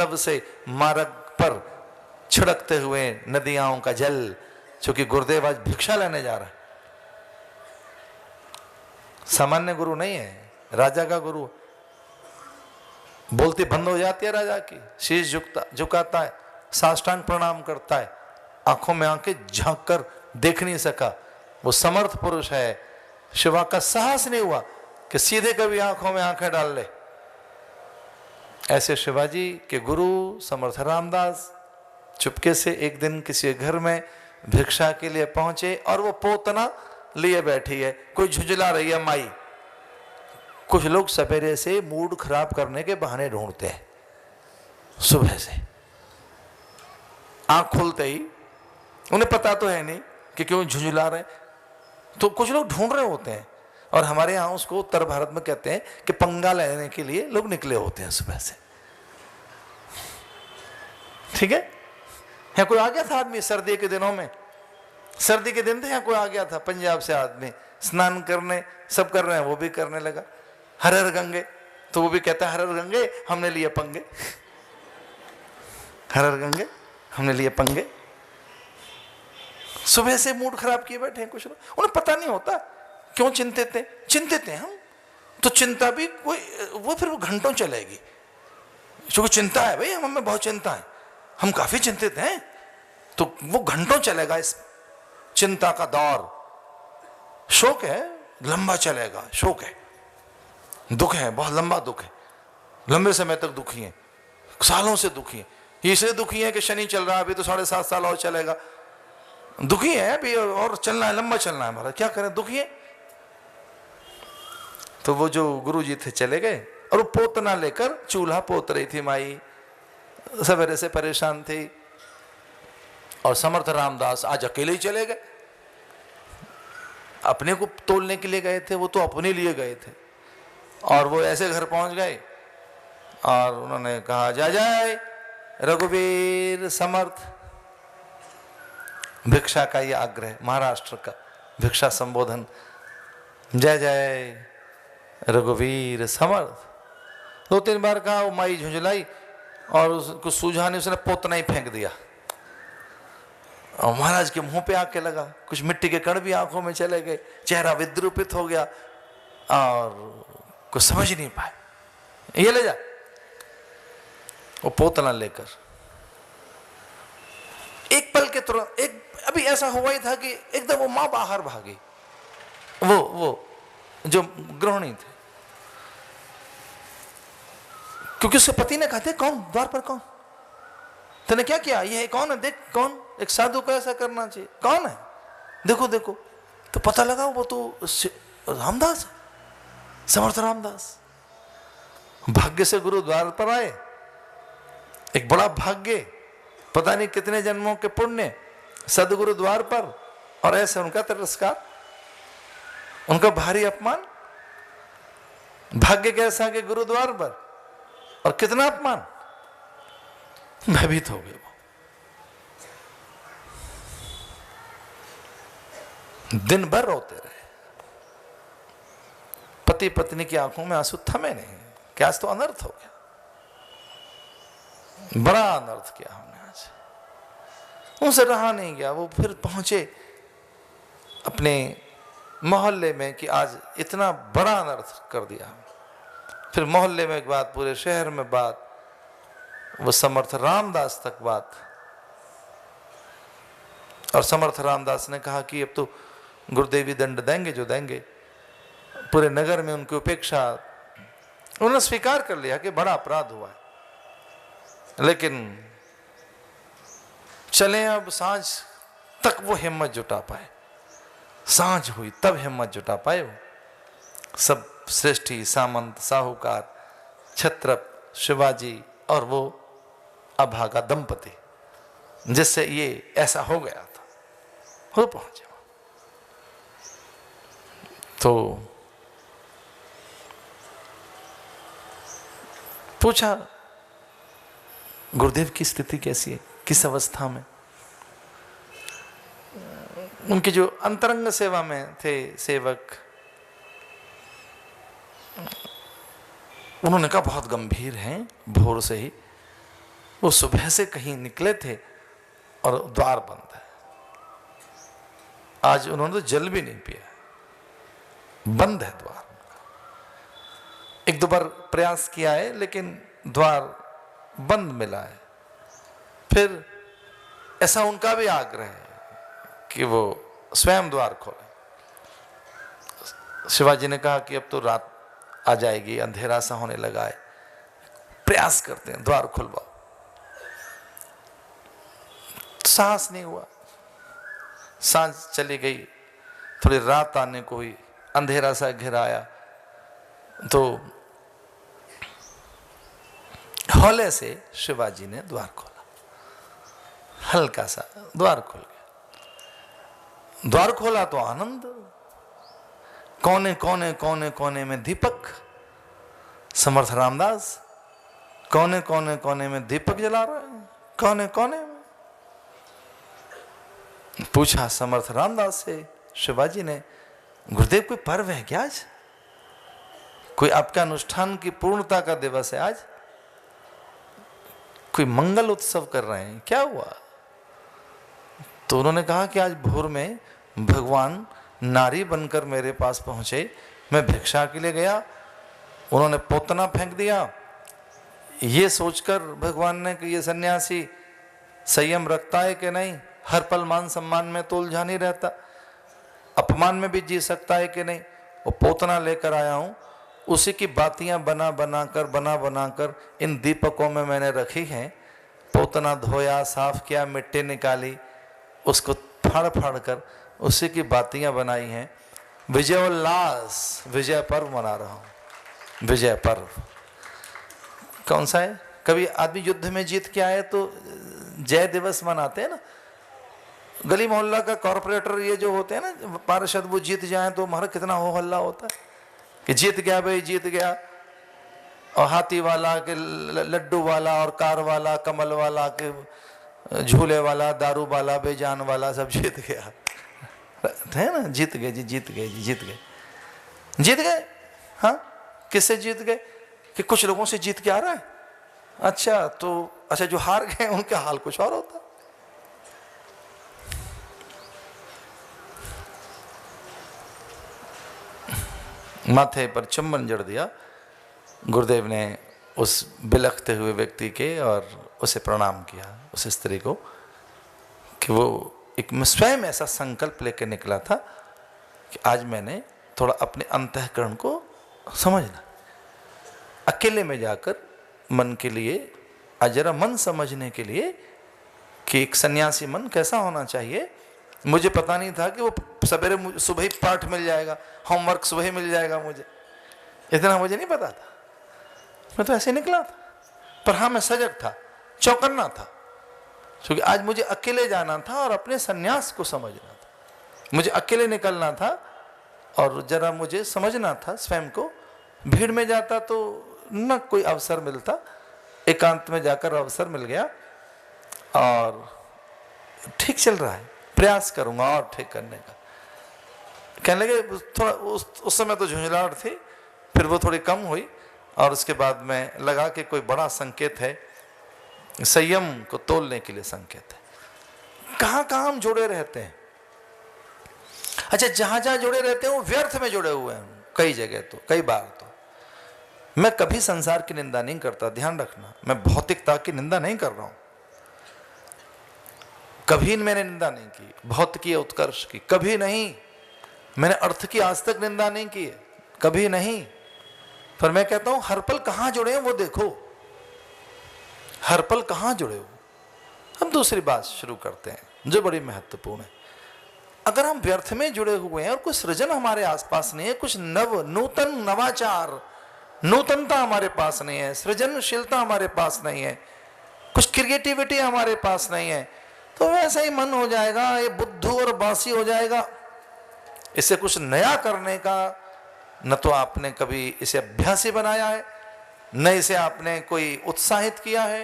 पल्लव से मार्ग पर छिड़कते हुए नदियों का जल, क्योंकि गुरुदेव आज भिक्षा लेने जा रहा है। सामान्य गुरु नहीं है, राजा का गुरु। बोलती बंद हो जाती है राजा की, शीश झुकाता है, साष्टांग प्रणाम करता है, आंखों में आंखें झांक कर देख नहीं सका। वो समर्थ पुरुष है। शिवा का साहस नहीं हुआ कि सीधे कभी आंखों में आंखें डाल ले। ऐसे शिवाजी के गुरु समर्थ रामदास चुपके से एक दिन किसी घर में भिक्षा के लिए पहुंचे और वो पोतना लिए बैठी है, कोई झुंझला रही है माई। कुछ लोग सवेरे से मूड खराब करने के बहाने ढूंढते हैं। सुबह से आंख खुलते ही उन्हें पता तो है नहीं कि क्यों झुंझला रहे, तो कुछ लोग ढूंढ रहे होते हैं। और हमारे यहाँ उसको उत्तर भारत में कहते हैं कि पंगा लेने के लिए लोग निकले होते हैं सुबह से। ठीक है, यहाँ कोई आ गया था आदमी सर्दी के दिनों में, सर्दी के दिन थे, यहाँ कोई आ गया था पंजाब से आदमी, स्नान करने सब कर रहे हैं, वो भी करने लगा। हर हर गंगे, तो वो भी कहता है हर हर गंगे हमने लिए पंगे, हर हर गंगे हमने लिए पंगे। सुबह से मूड खराब किए बैठे हैं कुछ लोग, उन्हें पता नहीं होता क्यों चिंतित हैं हम। तो चिंता भी कोई वो फिर वो घंटों चलेगी, क्योंकि चिंता है भाई, हमें बहुत चिंता है, हम काफी चिंतित हैं, तो वो घंटों चलेगा इस चिंता का दौर। शोक है लंबा चलेगा, शोक है, दुख है बहुत लंबा दुख है, लंबे समय तक दुखी है, सालों से दुखी है। इसलिए दुखी है कि शनि चल रहा है अभी तो 7.5 साल और चलेगा, दुखी है अभी और चलना है, लंबा चलना है हमारा, क्या करें, दुखी है। तो वो जो गुरुजी थे चले गए और वो पोतना लेकर चूल्हा पोत रही थी माई, सवेरे से परेशान थी। और समर्थ रामदास आज अकेले ही चले गए, अपने को तोलने के लिए गए थे, वो तो अपने लिए गए थे। और वो ऐसे घर पहुंच गए और उन्होंने कहा जय जय रघुवीर समर्थ। भिक्षा का ये आग्रह, महाराष्ट्र का भिक्षा संबोधन, जय जय रघुवीर समर्थ। 2-3 बार कहा, वो माई झुंझलाई और उसको सूझा नहीं, उसने पोतना ही फेंक दिया और महाराज के मुंह पे आके लगा। कुछ मिट्टी के कण भी आंखों में चले गए, चेहरा विद्रूपित हो गया और कुछ समझ नहीं पाए। ये ले जा, वो पोतना लेकर एक पल के तुरंत, एक अभी ऐसा हुआ ही था कि एकदम वो मां बाहर भागी, वो जो गृहिणी थे, क्योंकि उसके पति ने कहा थे कौन द्वार पर, कौन तूने क्या किया, ये कौन है, देख कौन, एक साधु को ऐसा करना चाहिए, कौन है, देखो देखो। तो पता लगा वो तो रामदास है, समर्थ रामदास। भाग्य से गुरु द्वार पर आए, एक बड़ा भाग्य, पता नहीं कितने जन्मों के पुण्य, सदगुरु द्वार पर, और ऐसे उनका तिरस्कार, उनका भारी अपमान। भाग्य कैसा कि गुरु द्वार पर, और कितना अपमान। भयभीत हो गए वो, दिन भर रोते रहे। पति पत्नी की आंखों में आंसू थमे नहीं, क्या आज तो अनर्थ हो गया, बड़ा अनर्थ किया हमने आज। उनसे रहा नहीं गया, वो फिर पहुंचे अपने मोहल्ले में कि आज इतना बड़ा अनर्थ कर दिया। फिर मोहल्ले में एक बात, पूरे शहर में बात, वो समर्थ रामदास तक बात। और समर्थ रामदास ने कहा कि अब तो गुरुदेवी दंड देंगे जो देंगे। पूरे नगर में उनकी उपेक्षा, उन्होंने स्वीकार कर लिया कि बड़ा अपराध हुआ है, लेकिन चले अब सांझ तक वो हिम्मत जुटा पाए। सांझ हुई तब हिम्मत जुटा पाए वो सब, श्रेष्ठी, सामंत, साहूकार, छत्रप, शिवाजी और वो अभागा दंपति, जिससे ये ऐसा हो गया था, वो पहुंचे। तो पूछा गुरुदेव की स्थिति कैसी है, किस अवस्था में। उनकी जो अंतरंग सेवा में थे सेवक, उन्होंने कहा बहुत गंभीर हैं, भोर से ही वो सुबह से कहीं निकले थे और द्वार बंद है। आज उन्होंने तो जल भी नहीं पिया, बंद है द्वार। एक दो बार प्रयास किया है लेकिन द्वार बंद मिला है। फिर ऐसा उनका भी आग्रह है कि वो स्वयं द्वार खोले। शिवाजी ने कहा कि अब तो रात आ जाएगी, अंधेरा सा होने लगा है, प्रयास करते हैं द्वार खुलवाओ। साहस नहीं हुआ। सांझ चली गई, थोड़ी रात आने को हुई, अंधेरा सा घिराया, तो हौले से शिवाजी ने द्वार खोला। हल्का सा द्वार खुल गया। द्वार खोला तो आनंद, कोने कोने कोने कोने में दीपक। समर्थ रामदास कोने कोने कोने में दीपक जला रहे हैं, कोने कोने में। पूछा समर्थ रामदास से शिवाजी ने, गुरुदेव कोई पर्व है क्या आज? कोई आपका अनुष्ठान की पूर्णता का दिवस है आज? कोई मंगल उत्सव कर रहे हैं, क्या हुआ? तो उन्होंने कहा कि आज भोर में भगवान नारी बनकर मेरे पास पहुंचे, मैं भिक्षा के लिए गया, उन्होंने पोतना फेंक दिया। ये सोचकर भगवान ने कि ये सन्यासी संयम रखता है कि नहीं, हर पल मान सम्मान में तो उलझा नहीं रहता, अपमान में भी जी सकता है कि नहीं। वो पोतना लेकर आया हूं, उसी की बातियां बना बनाकर इन दीपकों में मैंने रखी हैं। पोतना धोया, साफ किया, मिट्टी निकाली, उसको फाड़ फाड़ कर उसी की बातियां बनाई हैं। विजयोल्लास, विजय पर्व मना रहा हूं। विजय पर्व कौन सा है? कभी आदमी युद्ध में जीत के आए तो जय दिवस मनाते हैं ना। गली मोहल्ला का कॉर्पोरेटर ये जो होते हैं ना पार्षद, वो जीत जाए तो हमारा कितना हो हल्ला होता है कि जीत गया भाई, जीत गया। और हाथी वाला के लड्डू वाला और कार वाला, कमल वाला के झूले वाला, दारू वाला, बेजान वाला, सब जीत गया है ना। जीत गए जी, जीत गए जी, जीत गए, जीत गए। हाँ, किससे जीत गए? कि कुछ लोगों से जीत के आ रहा है। अच्छा, तो अच्छा जो हार गए उनका हाल कुछ और होता। माथे पर चुम्बन जड़ दिया गुरुदेव ने उस बिलखते हुए व्यक्ति के, और उसे प्रणाम किया, उस स्त्री को, कि वो एक स्वयं ऐसा संकल्प लेकर निकला था कि आज मैंने थोड़ा अपने अंतःकरण को समझना, अकेले में जाकर मन के लिए, आज जरा मन समझने के लिए कि एक सन्यासी मन कैसा होना चाहिए। मुझे पता नहीं था कि वो सवेरे सुबह ही पाठ मिल जाएगा, होमवर्क सुबह ही मिल जाएगा, मुझे इतना मुझे नहीं पता था। मैं तो ऐसे निकला था, पर हाँ मैं सजग था, चौकन्ना था, क्योंकि आज मुझे अकेले जाना था और अपने सन्यास को समझना था। मुझे अकेले निकलना था और जरा मुझे समझना था स्वयं को। भीड़ में जाता तो न कोई अवसर मिलता, एकांत में जाकर अवसर मिल गया और ठीक चल रहा है, प्रयास करूंगा और ठीक करने का। कहने लगे थोड़ा उस समय तो झुंझलाहट थी, फिर वो थोड़ी कम हुई और उसके बाद में लगा कि कोई बड़ा संकेत है, संयम को तोलने के लिए संकेत है। कहां कहां हम जुड़े रहते हैं। अच्छा, जहां जहां जुड़े रहते हैं वो व्यर्थ में जुड़े हुए हैं, कई जगह तो, कई बार तो। मैं कभी संसार की निंदा नहीं करता, ध्यान रखना, मैं भौतिकता की निंदा नहीं कर रहा हूं, कभी मैंने निंदा नहीं की, भौतिकी उत्कर्ष की कभी नहीं। मैंने अर्थ की आज तक निंदा नहीं की है, कभी नहीं। पर मैं कहता हूं हर पल कहां जुड़े हैं वो देखो, हर पल कहां जुड़े हो। हम दूसरी बात शुरू करते हैं जो बड़ी महत्वपूर्ण है। अगर हम व्यर्थ में जुड़े हुए हैं और कुछ सृजन हमारे आसपास नहीं है, कुछ नूतन नवाचार, नूतनता हमारे पास नहीं है, सृजनशीलता हमारे पास नहीं है, कुछ क्रिएटिविटी हमारे पास नहीं है, तो वैसा ही मन हो जाएगा, ये बुद्धू और बासी हो जाएगा। इसे कुछ नया करने का न तो आपने कभी इसे अभ्यासी बनाया है, न इसे आपने कोई उत्साहित किया है।